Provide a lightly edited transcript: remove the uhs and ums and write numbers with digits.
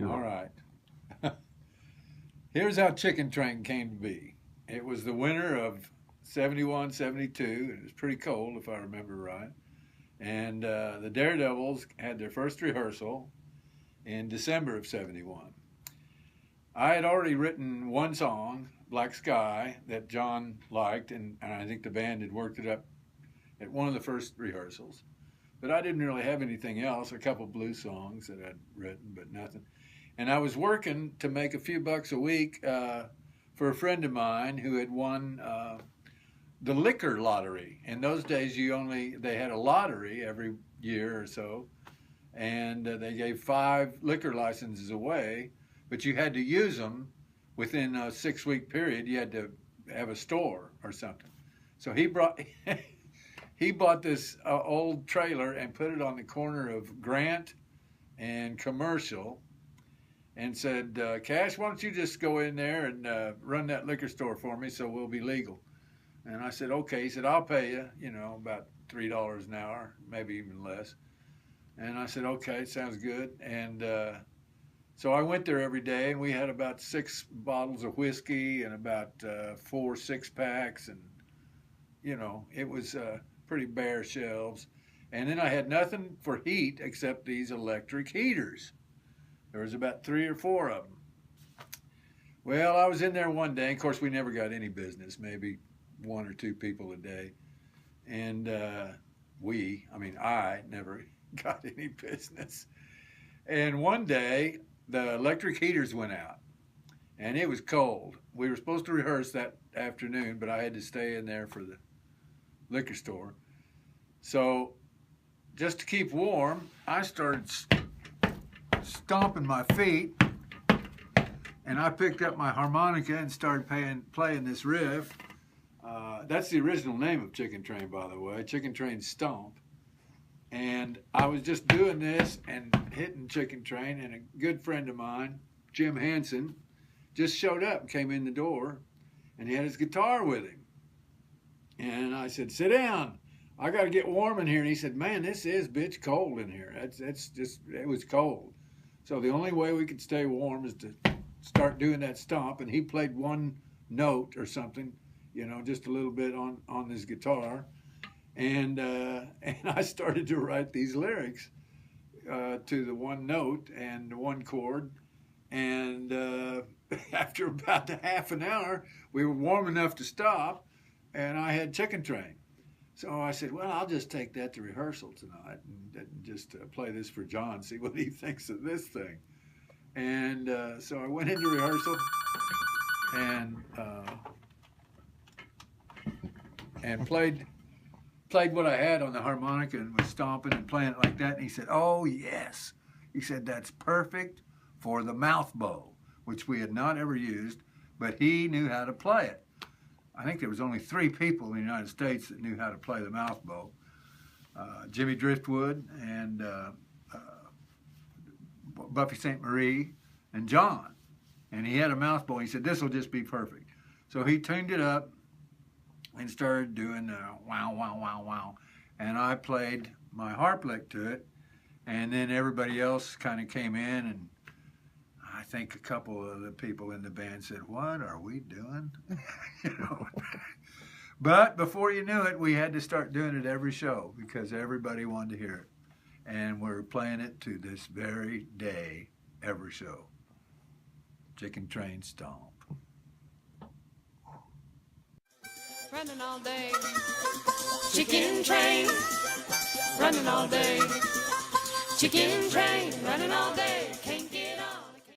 All right. Here's how Chicken Train came to be. It was the winter of 71, 72. It was pretty cold, if I remember right. And the Daredevils had their first rehearsal in December of 71. I had already written one song, Black Sky, that John liked, and I think the band had worked it up at one of the first rehearsals. But I didn't really have anything else, a couple blues songs that I'd written, but nothing. And I was working to make a few bucks a week for a friend of mine who had won the liquor lottery. In those days, they had a lottery every year or so, and they gave 5 liquor licenses away, but you had to use them within a 6-week period. You had to have a store or something. So he bought this old trailer and put it on the corner of Grant and Commercial and said, Cash, why don't you just go in there and run that liquor store for me so we'll be legal. And I said, okay. He said, I'll pay you, about $3 an hour, maybe even less. And I said, okay, sounds good. And so I went there every day, and we had about 6 bottles of whiskey and about 4 6-packs. And, it was pretty bare shelves. And then I had nothing for heat except these electric heaters. There was about 3 or 4 of them. Well, I was in there one day. Of course, we never got any business, maybe 1 or 2 people a day. And I never got any business. And one day, the electric heaters went out, and it was cold. We were supposed to rehearse that afternoon, but I had to stay in there for the liquor store. So just to keep warm, I started stomping my feet, and I picked up my harmonica and started playing this riff. That's the original name of Chicken Train, by the way, Chicken Train Stomp. And I was just doing this and hitting Chicken Train, and a good friend of mine, Jim Hansen, just showed up and came in the door, and he had his guitar with him. And I said, sit down. I got to get warm in here. And he said, man, this is bitch cold in here. It was cold. So the only way we could stay warm is to start doing that stomp. And he played one note or something, just a little bit on his guitar. And I started to write these lyrics to the one note and the one chord. And after about half an hour, we were warm enough to stop, and I had Chicken Train. So I said, well, I'll just take that to rehearsal tonight and just play this for John, see what he thinks of this thing. And so I went into rehearsal and played what I had on the harmonica and was stomping and playing it like that. And he said, oh, yes. He said, that's perfect for the mouth bow, which we had not ever used, but he knew how to play it. I think there was only 3 people in the United States that knew how to play the mouth bow. Jimmy Driftwood and Buffy St. Marie and John. And he had a mouth bow. He said, this will just be perfect. So he tuned it up and started doing wow, wow, wow, wow. And I played my harp lick to it. And then everybody else kind of came in, and I think a couple of the people in the band said, what are we doing? But before you knew it, we had to start doing it every show because everybody wanted to hear it. And we're playing it to this very day, every show. Chicken Train Stomp. Running all day, chicken train, running all day, chicken train, running all day.